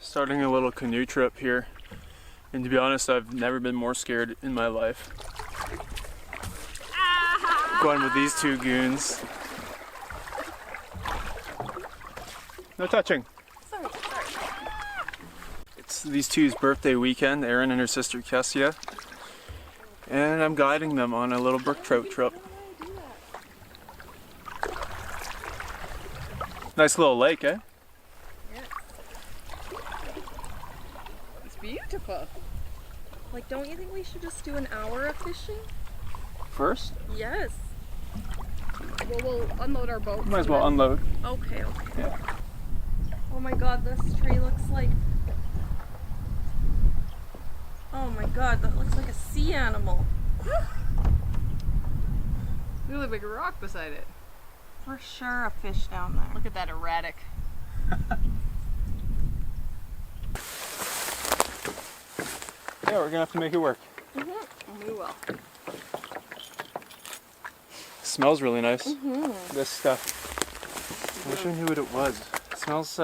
Starting a little canoe trip here, and to be honest, I've never been more scared in my life. Going with these two goons. No touching. Sorry. It's these two's birthday weekend, Erin and her sister Kesia, and I'm guiding them on a little brook trout trip. Nice little lake, eh? Beautiful. Like, don't you think we should just do an hour of fishing? First? Yes. Well, we'll unload our boat. Might as well unload. Okay. Yeah. Oh my god, this tree looks like... Oh my god, that looks like a sea animal. Look at the big rock beside it. For sure a fish down there. Look at that erratic. Yeah, we're gonna have to make it work. We will. Smells really nice. This stuff. I wish I knew what it was. It smells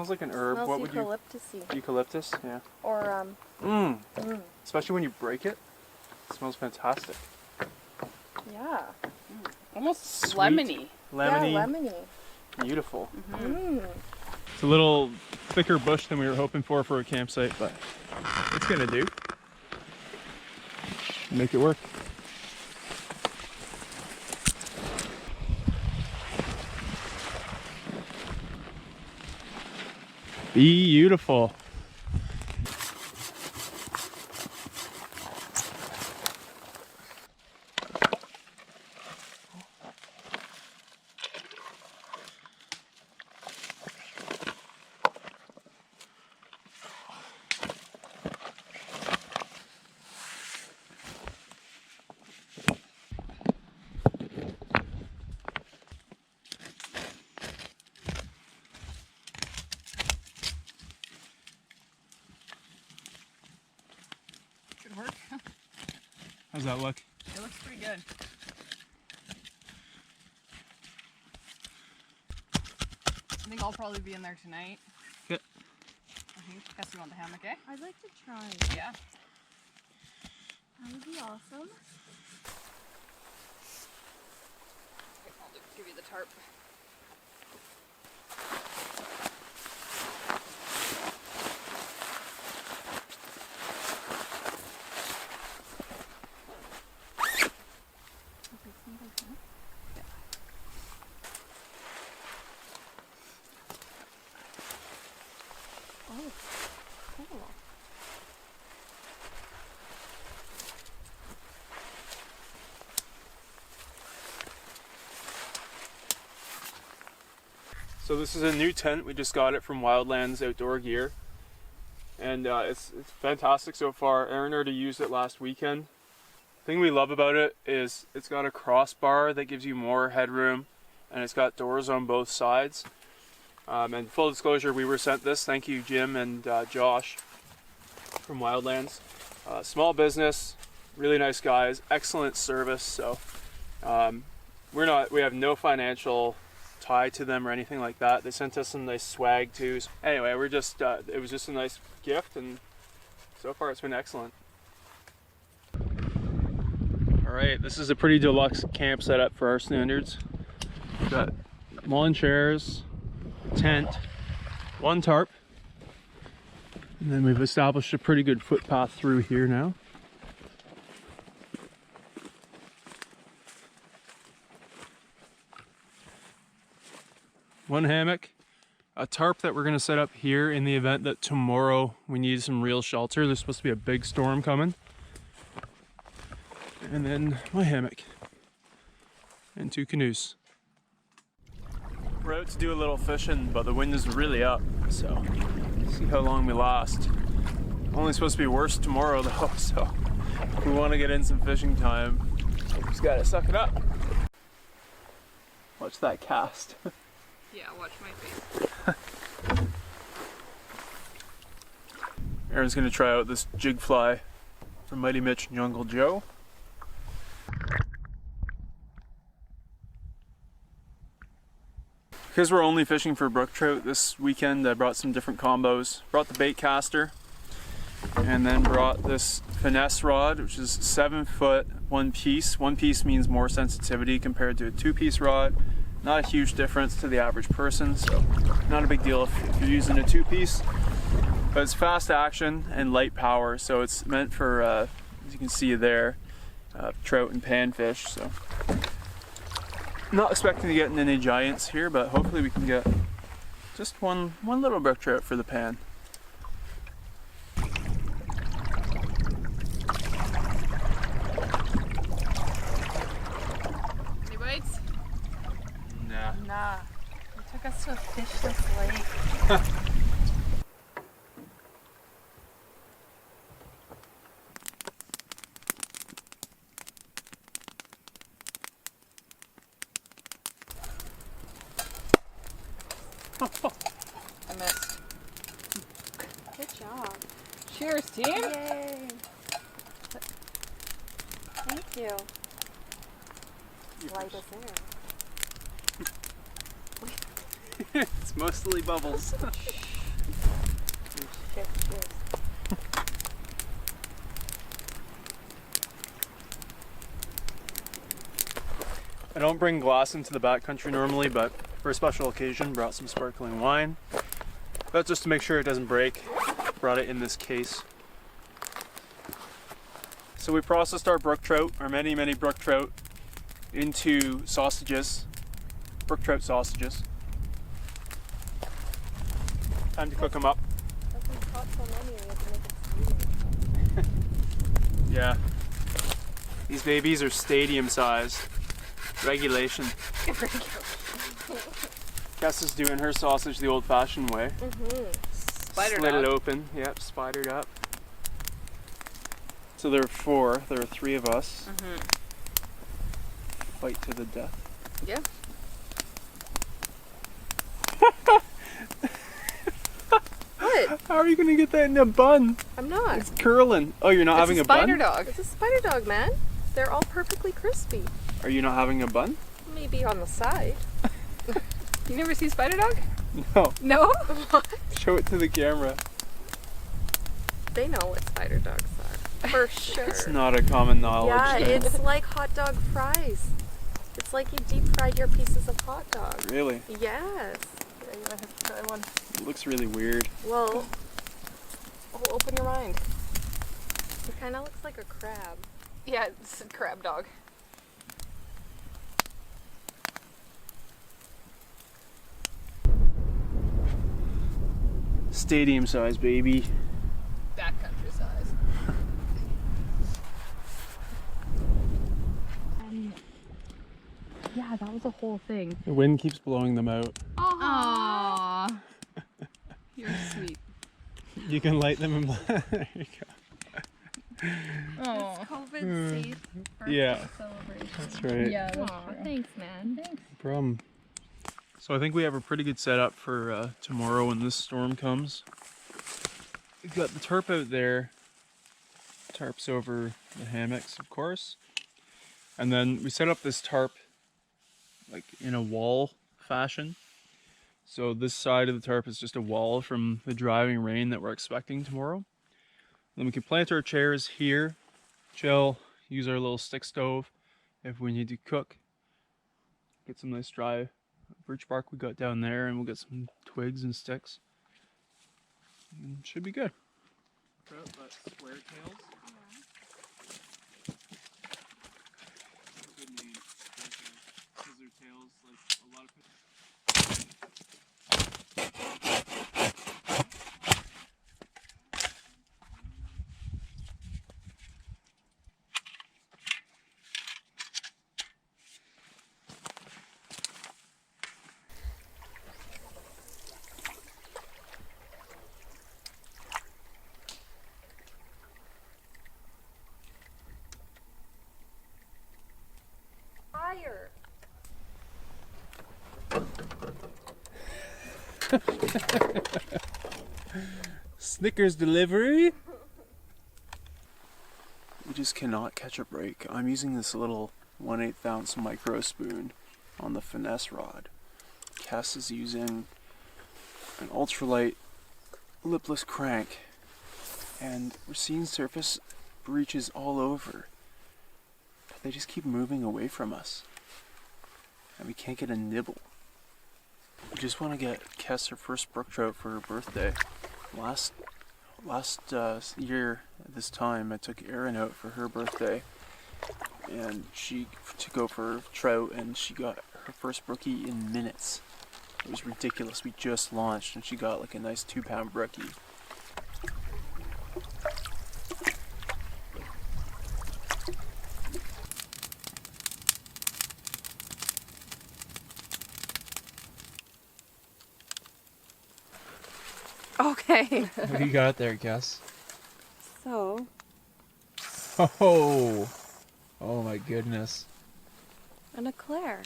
like an herb. Smells What would you? eucalyptus-y. Eucalyptus? Yeah. Or Especially when you break it. It smells fantastic. yeah. Almost Sweet. lemony. Lemony. Yeah, lemony. Beautiful. Mm. It's a little thicker bush than we were hoping for a campsite, but it's gonna do. Make it work. Beautiful. Good work. How's that look? It looks pretty good. I think I'll probably be in there tonight. Good. I think. Guess you want the hammock, eh? I'd like to try. Yeah. That would be awesome. Okay, I'll give you the tarp. Oh, cool. So this is a new tent. We just got it from WILDLANDS Outdoor Gear, and it's fantastic so far. Erin already used it last weekend. The thing we love about it is it's got a crossbar that gives you more headroom, and it's got doors on both sides. And full disclosure, we were sent this. Thank you, Jim and Josh from WILDLANDS. Small business, really nice guys, excellent service. So we have no financial tie to them or anything like that. They sent us some nice swag too. Anyway, it was just a nice gift, and so far it's been excellent. All right, this is a pretty deluxe camp setup for our standards. We've got lawn chairs, tent, one tarp, and then we've established a pretty good footpath through here now. One hammock, a tarp that we're going to set up here in the event that tomorrow we need some real shelter. There's supposed to be a big storm coming. And then my hammock and two canoes. We're out to do a little fishing, but the wind is really up, so see how long we last. Only supposed to be worse tomorrow though, so if we want to get in some fishing time, we just gotta suck it up. Watch that cast. Yeah, watch my face. Erin's gonna try out this jig fly from Mighty Mitch and Jungle Joe. Because we're only fishing for brook trout this weekend, I brought some different combos. Brought the bait caster, and then brought this finesse rod, which is 7 foot, 1 piece. 1 piece means more sensitivity compared to a 2-piece rod. Not a huge difference to the average person, so not a big deal if you're using a 2-piece. But it's fast action and light power, so it's meant for, as you can see there, trout and panfish. So not expecting to get any giants here, but hopefully we can get just one little brook trout for the pan. Any bites? Nah. Nah. You took us to a fishless lake. I missed. Good job. Cheers, team! Yay. Thank you. Light as air. It's mostly bubbles. Cheers, cheers. I don't bring glass into the backcountry normally, but for a special occasion, brought some sparkling wine. That's just to make sure it doesn't break. Brought it in this case. So we processed our brook trout, our many brook trout, into sausages, brook trout sausages. Time to cook them up. But we caught so many, we have to make it steamy. Yeah. These babies are stadium size. Regulation. Kess is doing her sausage the old-fashioned way. Spider Slit dog. it open. Yep, spidered up. So there are 4. There are 3 of us. Fight to the death. Yeah. What? How are you gonna get that in a bun? I'm not. It's curling. Oh, you're not having a bun? Spider dog. It's a spider dog, man. They're all perfectly crispy. Are you not having a bun? Maybe on the side. You never see spider dog? No. No? Show it to the camera. They know what spider dogs are. For sure. It's not a common knowledge. Yeah, thing. it's like hot dog fries. It's like you deep fried your pieces of hot dog. Really? Yes. Yeah, you might have to try one. It looks really weird. Well, Open your mind. it kind of looks like a crab. Yeah, it's a crab dog. Stadium size, baby. Backcountry size. Yeah, that was a whole thing. The wind keeps blowing them out. Aww. You're sweet. You can light them and there you go. Oh. COVID safe birthday Yeah. celebration. That's right. Yeah, that's Aw, true. thanks, man. Thanks. No problem. So I think we have a pretty good setup for tomorrow when this storm comes. We've got the tarp out there. Tarp's over the hammocks, of course. And then we set up this tarp like in a wall fashion. So this side of the tarp is just a wall from the driving rain that we're expecting tomorrow. Then we can plant our chairs here, chill, use our little stick stove if we need to cook. Get some nice dry birch bark we got down there, and we'll get some twigs and sticks. And should be good. Square tails. Good name. Because their tails, like a lot of people. Fire. Snickers delivery. We just cannot catch a break. I'm using this little 1/8 ounce micro spoon on the finesse rod. Kes is using an ultralight lipless crank, and we're seeing surface breaches all over. But they just keep moving away from us, and we can't get a nibble. We just want to get Kes her first brook trout for her birthday. Last year at this time, I took Erin out for her birthday, and she took out for trout, and she got her first brookie in minutes. It was ridiculous. We just launched, and she got like a nice 2-pound brookie. Okay. What do you got there, Kes? So, Oh my goodness. an eclair.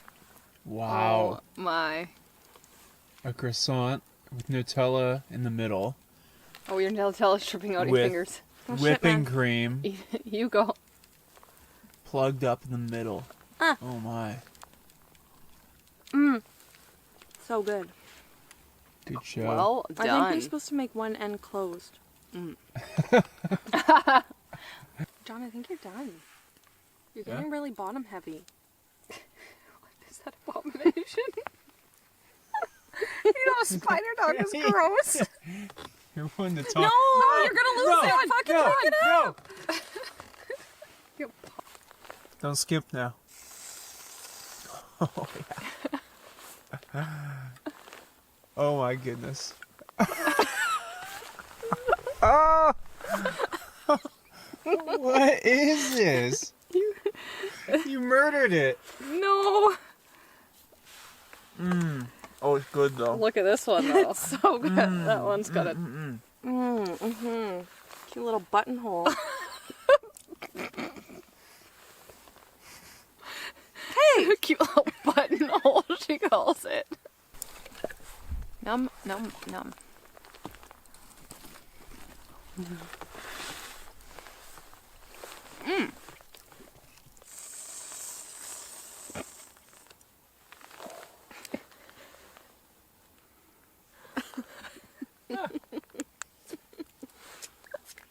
Wow. Oh my. A croissant with Nutella in the middle. Oh, your Nutella's dripping out of your With- fingers. Oh, shit, Whipping man. cream You go. plugged up in the middle. Ah. Oh my. So good. Good show. Well I think done. you're supposed to make one end closed. John, I think you're done. You're Yeah? getting really bottom heavy. Is that abomination? You know, a spider dog is gross. You're one to talk. No, you're gonna lose it. Fucking no, pick it up. no. You- Don't skip now. Oh, yeah. Oh my goodness. Oh! What is this? You murdered it. No. Oh, it's good though. Look at this one though. So good. That one's got a Cute little buttonhole. cute little buttonhole, she calls it. Num, num, num.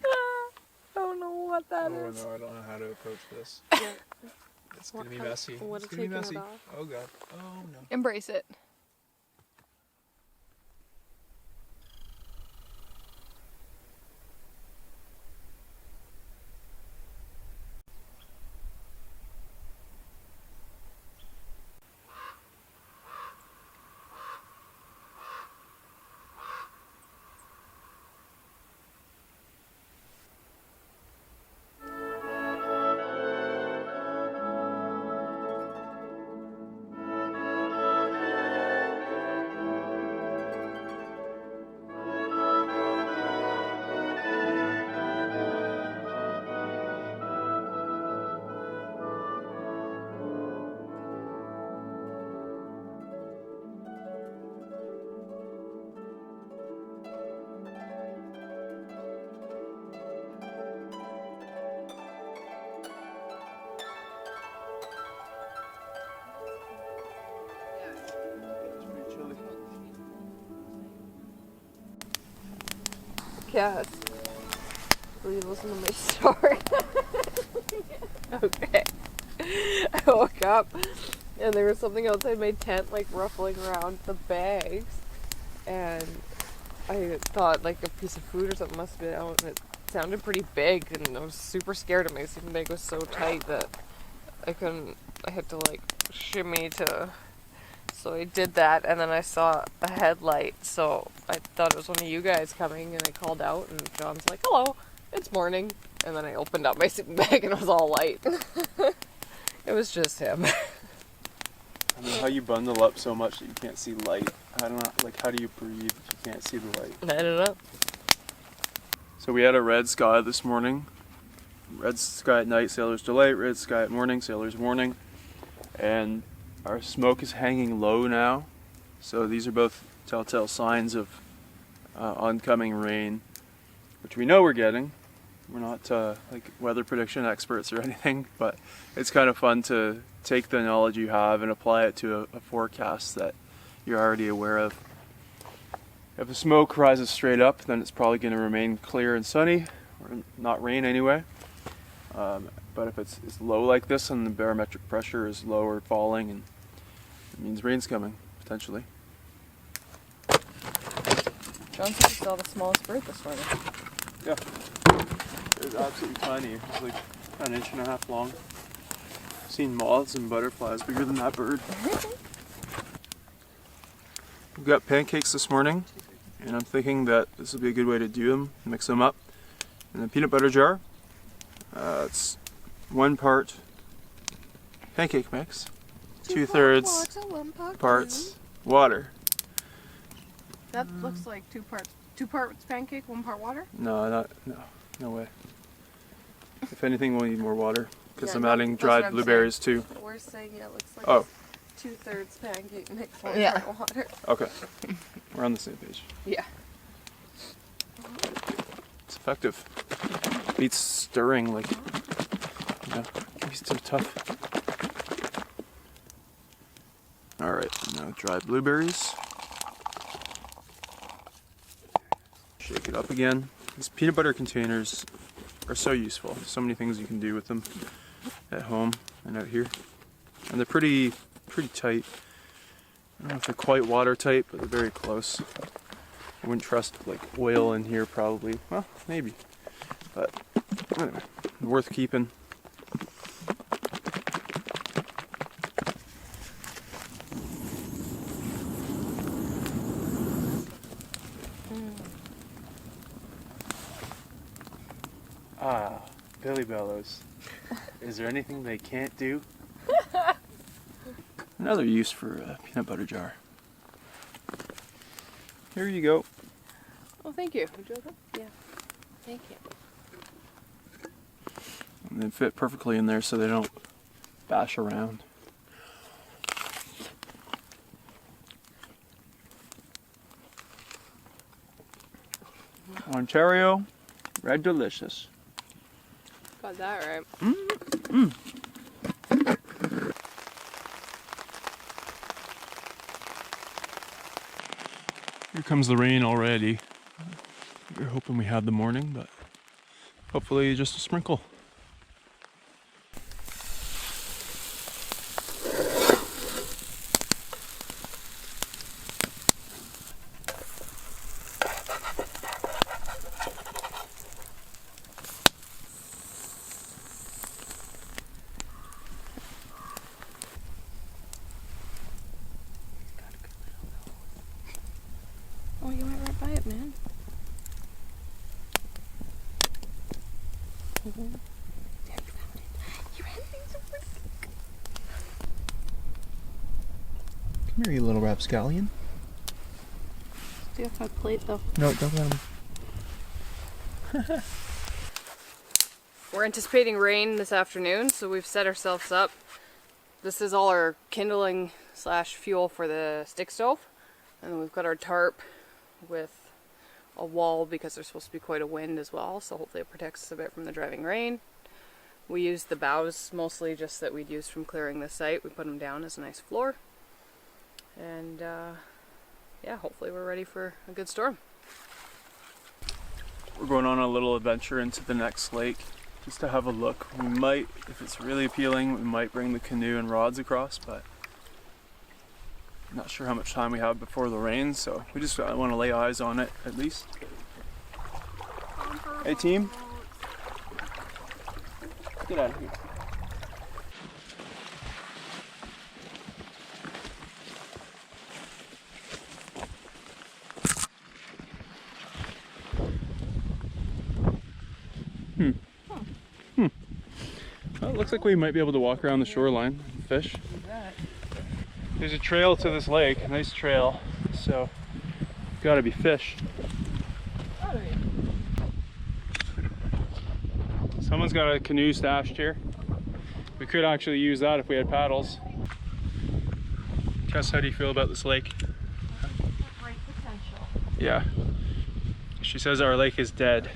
I don't know what that Oh is. no, I don't know how to approach this. It's gonna be messy. What It's if gonna be taking messy. it off? Oh god. Oh no. Embrace it. Yes. Will you listen to my story? Okay. I woke up and there was something outside my tent like ruffling around the bags, and I thought like a piece of food or something must have been out, and it sounded pretty big, and I was super scared of my sleeping bag was so tight that I had to like shimmy to. So I did that, and then I saw a headlight, so I thought it was one of you guys coming, and I called out, and John's like, hello, it's morning. And then I opened up my sleeping bag, and it was all light. It was just him. I don't know how you bundle up so much that you can't see light. I don't know, like, how do you breathe if you can't see the light? I don't know. So we had a red sky this morning. Red sky at night, sailor's delight. Red sky at morning, sailor's warning. And our smoke is hanging low now. So these are both telltale signs of oncoming rain, which we know we're getting. We're not like weather prediction experts or anything, but it's kind of fun to take the knowledge you have and apply it to a forecast that you're already aware of. If the smoke rises straight up, then it's probably going to remain clear and sunny, or not rain anyway. But if it's low like this and the barometric pressure is low or falling, and it means rain's coming, potentially. John said he saw the smallest bird this morning. Yeah. It was absolutely tiny. It was like an inch and a half long. I've seen moths and butterflies bigger than that bird. We've got pancakes this morning, and I'm thinking that this will be a good way to do them, mix them up in a peanut butter jar. It's 1 part pancake mix, 2/3 parts water. That looks like 2 parts. 2 parts pancake, 1 part water? No way. If anything, we'll need more water, because Yeah, I'm no, adding that's dried what I'm blueberries too. We're saying it looks like Oh, 2/3 pancake mix, 1 Yeah. part water. okay. We're on the same page. Yeah. It's effective. Beats stirring, like, you know, it's too tough. Alright, now dried blueberries. Shake it up again. These peanut butter containers are so useful. So many things you can do with them at home and out here. And they're pretty tight. I don't know if they're quite watertight, but they're very close. I wouldn't trust like oil in here probably. Well, maybe. But anyway, worth keeping. Ah, Billy Bellows. Is there anything they can't do? Another use for a peanut butter jar. Here you go. Oh, thank you. Would you like that? Yeah. Thank you. And they fit perfectly in there so they don't bash around. Ontario Red Delicious. Got that right. Here comes the rain already. We were hoping we had the morning, but hopefully just a sprinkle. Oh, you went right by it, man. Come here, you little rapscallion. Do you have my plate though? No, don't let him. We're anticipating rain this afternoon, so we've set ourselves up. This is all our kindling / fuel for the stick stove. And then we've got our tarp with a wall because there's supposed to be quite a wind as well, so hopefully it protects us a bit from the driving rain. We used the boughs mostly just that we'd used from clearing the site. We put them down as a nice floor. And yeah, hopefully we're ready for a good storm. We're going on a little adventure into the next lake just to have a look. We might, if it's really appealing, we might bring the canoe and rods across, but not sure how much time we have before the rain, so we just want to lay eyes on it at least. Hey team, get out of here. Well, it looks like we might be able to walk around the shoreline and fish. There's a trail to this lake, a nice trail, so gotta be fish. Someone's got a canoe stashed here. We could actually use that if we had paddles. Tess, how do you feel about this lake? Great potential. Yeah. She says our lake is dead,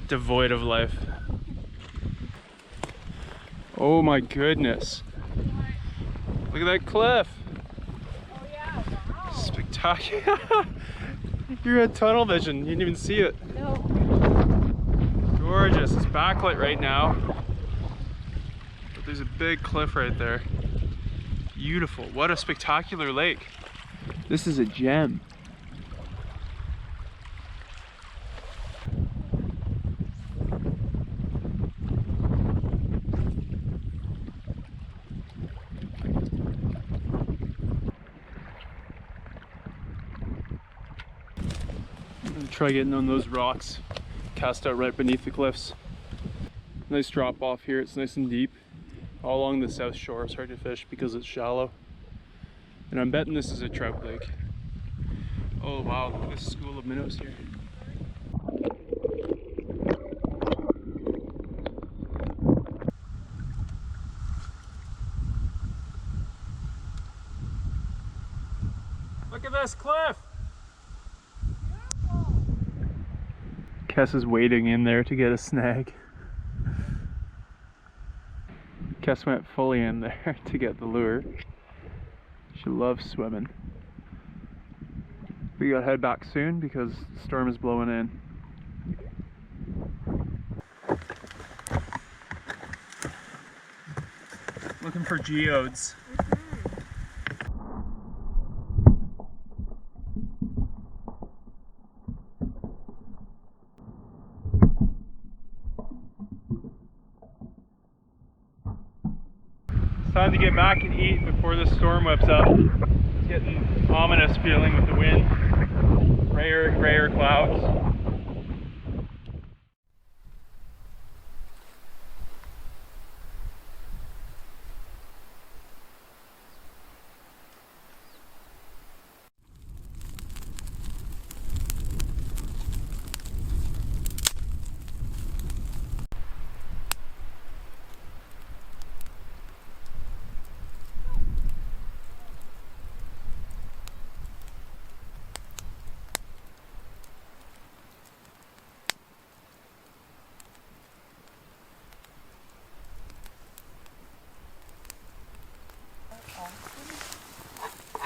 devoid of life. Oh my goodness. Look at that cliff. Oh yeah, wow. spectacular. You're at tunnel vision, you didn't even see it. No. Gorgeous, it's backlit right now. But there's a big cliff right there. Beautiful, what a spectacular lake. This is a gem. Try getting on those rocks cast out right beneath the cliffs. Nice drop off here, it's nice and deep. All along the south shore it's hard to fish because it's shallow. And I'm betting this is a trout lake. Oh wow, look at this school of minnows here. Look at this cliff! Kess is wading in there to get a snag. Kess went fully in there to get the lure. She loves swimming. We gotta head back soon because the storm is blowing in. Looking for geodes. Time to get back and eat before the storm whips up. It's getting ominous feeling with the wind. Grayer clouds.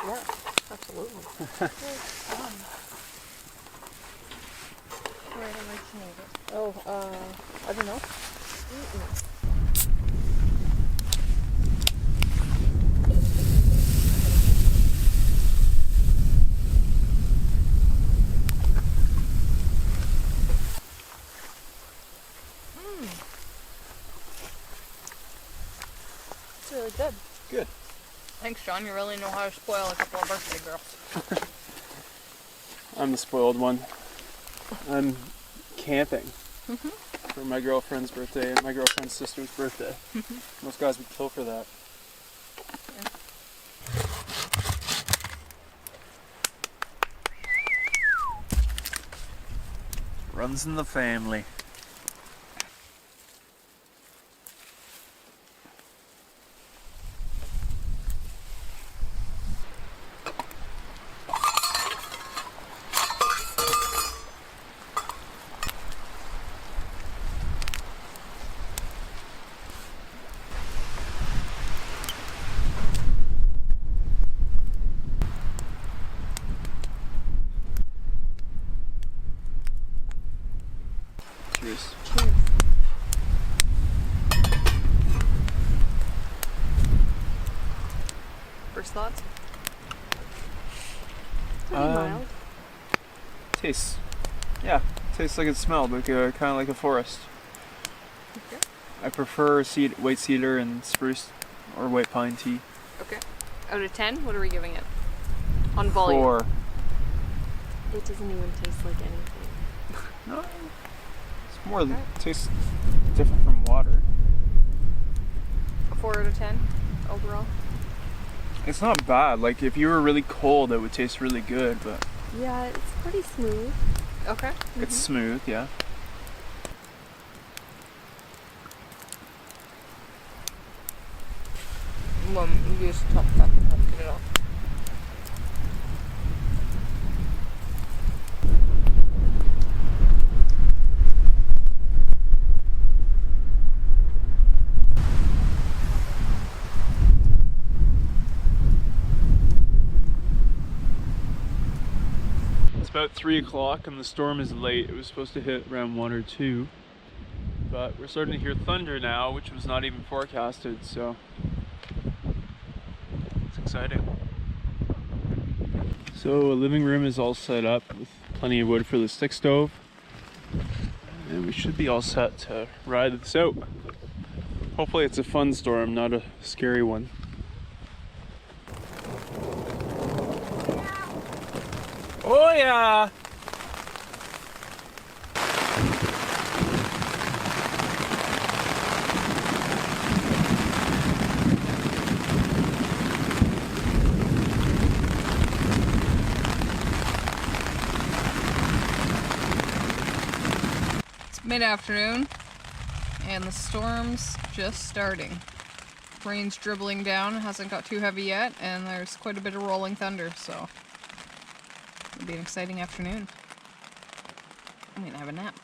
Yeah, absolutely. Where do I change it? Oh, I don't know. It's really good. Good. Thanks, John. You really know how to spoil a couple of birthday girls. I'm the spoiled one. I'm camping for my girlfriend's birthday and my girlfriend's sister's birthday. Most guys would kill for that. Runs in the family. Cheers. Cheers. First thoughts? Pretty mild. Tastes like it smelled, like kind of like a forest. Okay. I prefer white cedar and spruce or white pine tea. Okay. Out of 10, what are we giving it? On volume? 4. It doesn't even taste like anything. No, it's more. It tastes different from water. A 4 out of 10 overall? It's not bad. Like if you were really cold, it would taste really good, but Yeah, it's pretty smooth. Okay. it's smooth. Yeah. Well, use the top stuff and help get it off. at 3 o'clock and the storm is late. It was supposed to hit around 1 or 2. But we're starting to hear thunder now, which was not even forecasted, so it's exciting. So a living room is all set up with plenty of wood for the stick stove. And we should be all set to ride this out. Hopefully it's a fun storm, not a scary one. Oh yeah! Mid-afternoon and the storm's just starting. Rain's dribbling down, hasn't got too heavy yet, and there's quite a bit of rolling thunder, so it'll be an exciting afternoon. I'm gonna have a nap.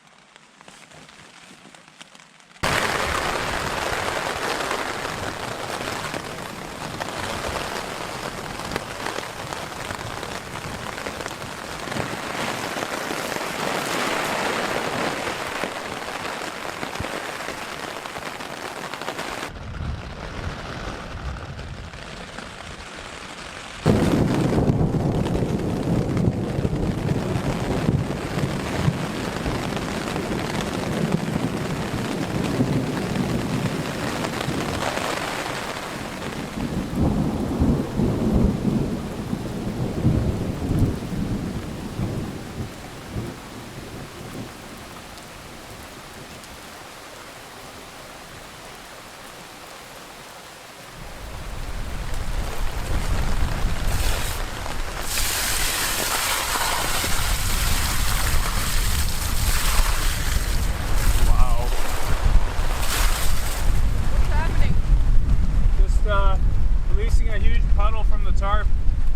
Releasing a huge puddle from the tarp.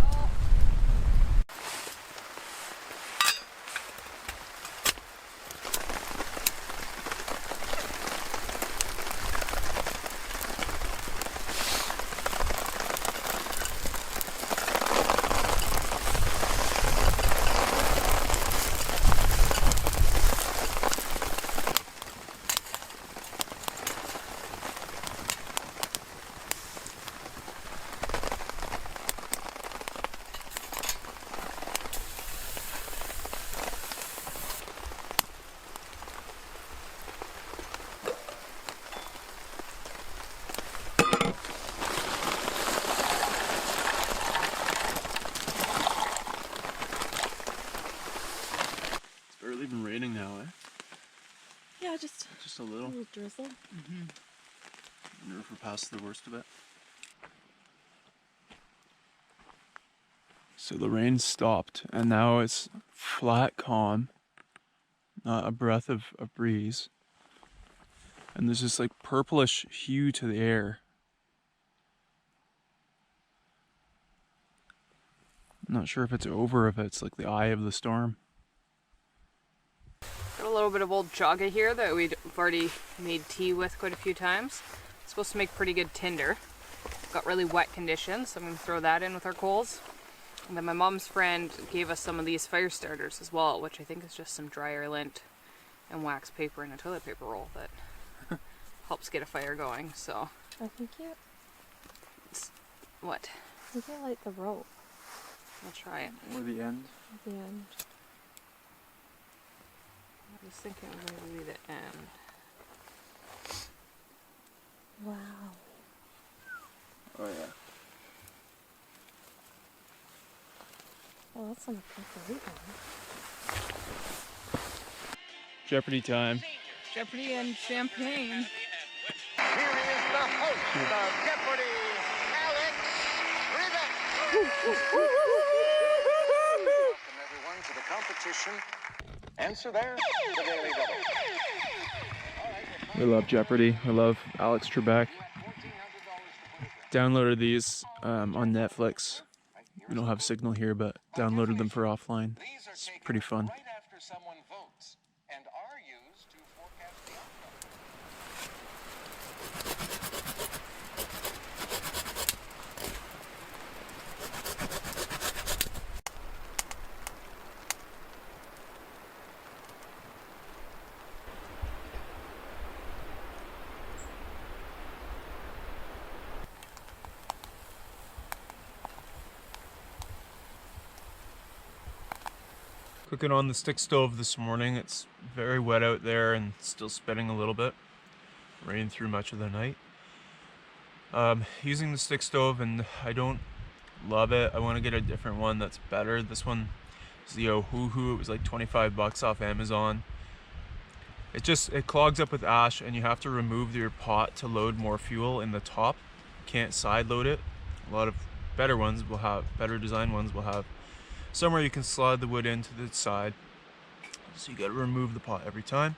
Oh. Barely even raining now, eh? Yeah, just a little. drizzle. I wonder if we're past the worst of it. So the rain stopped and now it's flat calm, not a breath of a breeze. And there's this like purplish hue to the air. I'm not sure if it's over, if it's like the eye of the storm. Got a little bit of old chaga here that we've already made tea with quite a few times. It's supposed to make pretty good tinder. Got really wet conditions, so I'm going to throw that in with our coals. And then my mom's friend gave us some of these fire starters as well, which I think is just some dryer lint and wax paper and a toilet paper roll that helps get a fire going. So I think what? you can light the rope I'll try it. Or the end. at the end. I was thinking it was going to be the end. Wow. Oh yeah. Well, that's not a great one. Jeopardy time. Jeopardy and champagne. Here is the host of Jeopardy, Alex Trebek. Welcome everyone to the competition. Answer there, the Daily Double. We love Jeopardy. We love Alex Trebek. Downloaded these on Netflix. We don't have signal here, but downloaded them for offline. It's pretty fun. Right after someone votes and are used to forecast the outcome. Cooking on the stick stove this morning. It's very wet out there and still spitting a little bit. Rained through much of the night. Using the stick stove, and I don't love it. I want to get a different one that's better. This one is the Ohuhu. It was like 25 bucks off Amazon. It clogs up with ash, and you have to remove your pot to load more fuel in the top. You can't side load it. A lot of better design ones will have somewhere you can slide the wood into the side. So you got to remove the pot every time.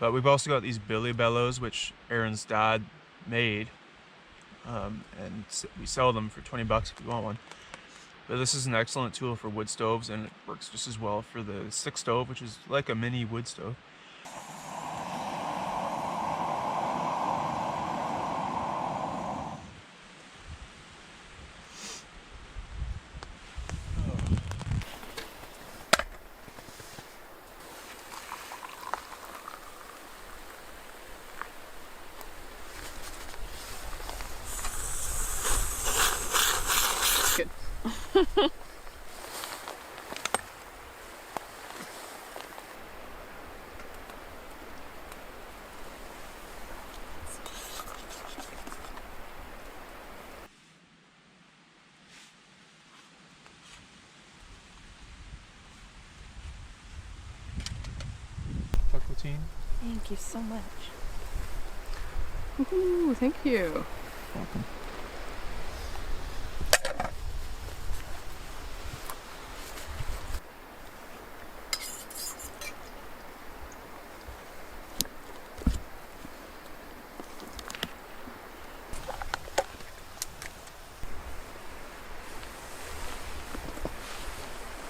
But we've also got these Billy Bellows, which Erin's dad made. And we sell them for 20 bucks if you want one. But this is an excellent tool for wood stoves, and it works just as well for the stick stove, which is like a mini wood stove. Thank you so much. Ooh, thank you. Welcome.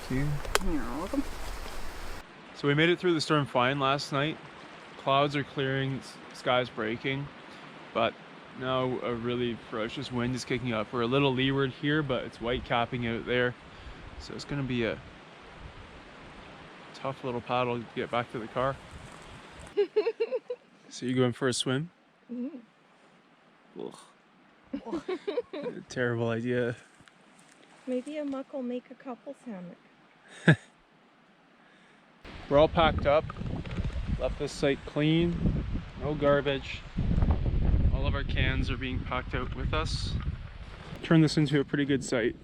You're welcome. So we made it through the storm fine last night. Clouds are clearing, sky's breaking, but now a really ferocious wind is kicking up. We're a little leeward here, but it's white capping out there. So it's gonna be a tough little paddle to get back to the car. So you going for a swim? Ugh. Terrible idea. Maybe a muck will make a couple hammock. We're all packed up. Left this site clean, no garbage. All of our cans are being packed out with us. Turn this into a pretty good site.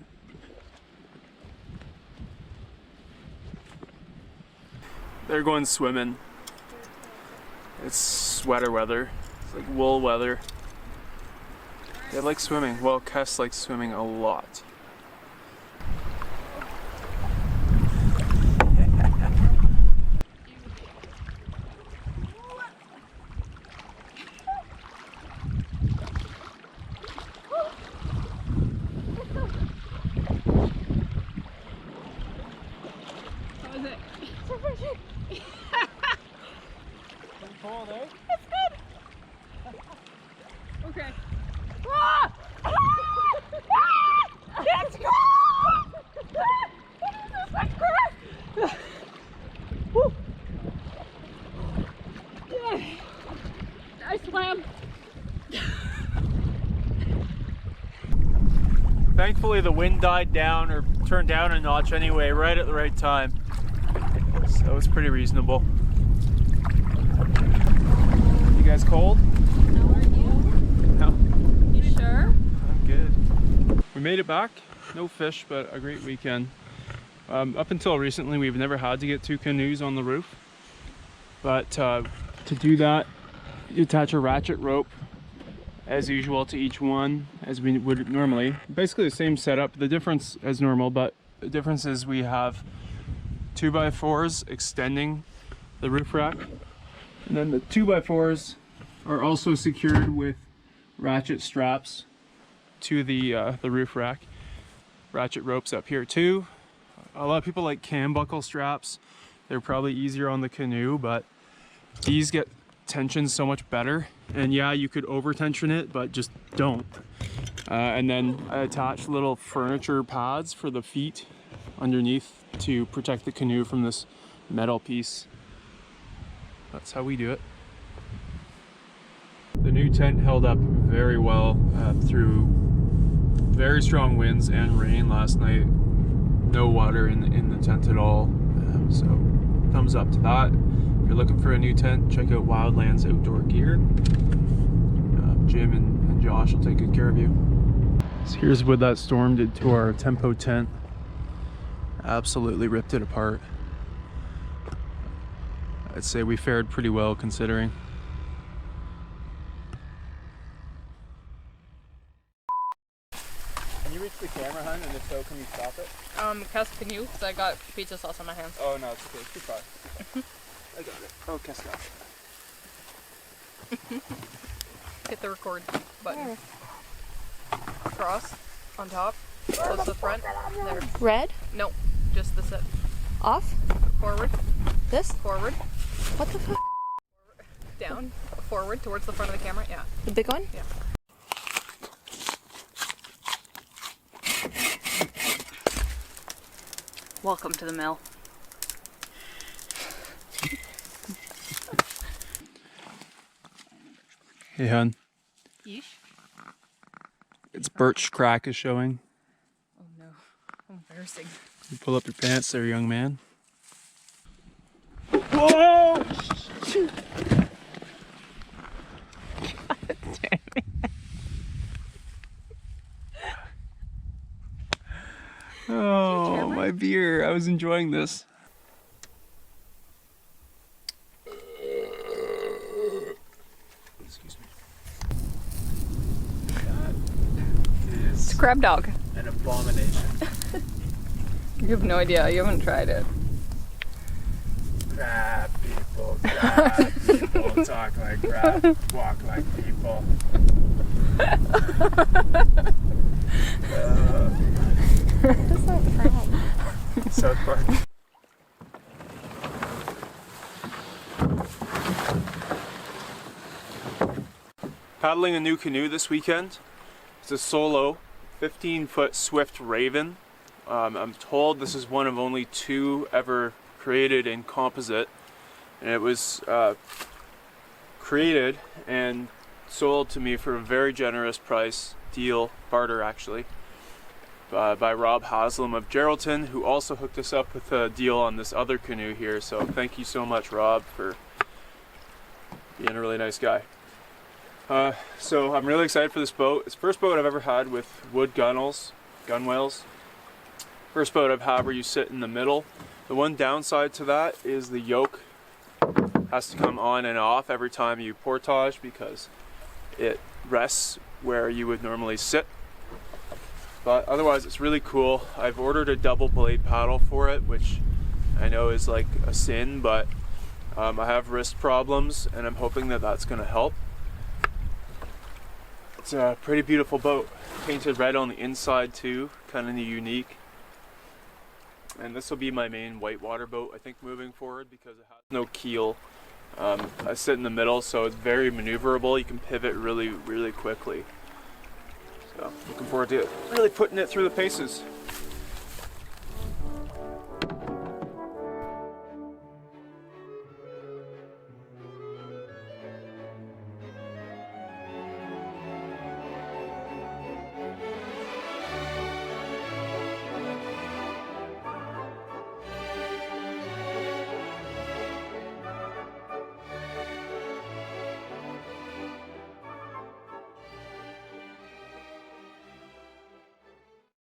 They're going swimming. It's sweater weather. It's like wool weather. They like swimming. Well, Kes likes swimming a lot. Okay. Let's go! I swam. Thankfully the wind died down, or turned down a notch anyway, right at the right time. So it was pretty reasonable. You guys cold? How are you? No. You sure? I'm good. We made it back. No fish, but a great weekend. Up until recently, we've never had to get 2 canoes on the roof. But to do that, you attach a ratchet rope as usual to each one, as we would normally. Basically the same setup, the difference as normal, but the difference is we have 2x4s extending the roof rack. And then the 2x4s are also secured with ratchet straps to the roof rack. Ratchet ropes up here too. A lot of people like cam buckle straps. They're probably easier on the canoe, but these get tension so much better. And yeah, you could over tension it, but just don't. And then I attach little furniture pads for the feet underneath to protect the canoe from this metal piece. That's how we do it. The new tent held up very well through very strong winds and rain last night. No water in the tent at all. So thumbs up to that. If you're looking for a new tent, check out Wildlands Outdoor Gear. Jim and Josh will take good care of you. So here's what that storm did to our tempo tent. Absolutely ripped it apart. I'd say we fared pretty well considering. Can you reach the camera, hun? And if so, can you stop it? Kes, can you? Because I got pizza sauce on my hands. Oh no, it's okay. It's too far. I got it. Oh, Kes got it. Hit the record button. Cross on top. Close to the front. There. Red? No, just the set. Off? Forward. This? Forward. What the fuck? Down. Forward towards the front of the camera. Yeah. The big one? Yeah. Welcome to the mill. Hey, hun. Yeesh. It's birch crack is showing. Oh no. How embarrassing. You pull up your pants there, young man. Whoa! Oh, my beer. I was enjoying this. Excuse me. That is It's a crab dog. an abomination. You have no idea. You haven't tried it. Crab people, talk like crab, walk like people. What's that from? South Park. Paddling a new canoe this weekend. It's a solo 15-foot Swift Raven. I'm told this is one of only 2 ever created in composite, and it was created and sold to me for a very generous price, deal, barter actually, by Rob Haslam of Geraldton, who also hooked us up with a deal on this other canoe here. So thank you so much, Rob, for being a really nice guy. So I'm really excited for this boat. It's the first boat I've ever had with wood gunwales. First boat I've had where you sit in the middle. The one downside to that is the yoke has to come on and off every time you portage because it rests where you would normally sit. But otherwise it's really cool. I've ordered a double blade paddle for it, which I know is like a sin, but I have wrist problems and I'm hoping that that's going to help. It's a pretty beautiful boat. Painted red on the inside too, kind of unique. And this will be my main whitewater boat, I think, moving forward because it has no keel. I sit in the middle, so it's very maneuverable. You can pivot really, really quickly. So looking forward to really putting it through the paces.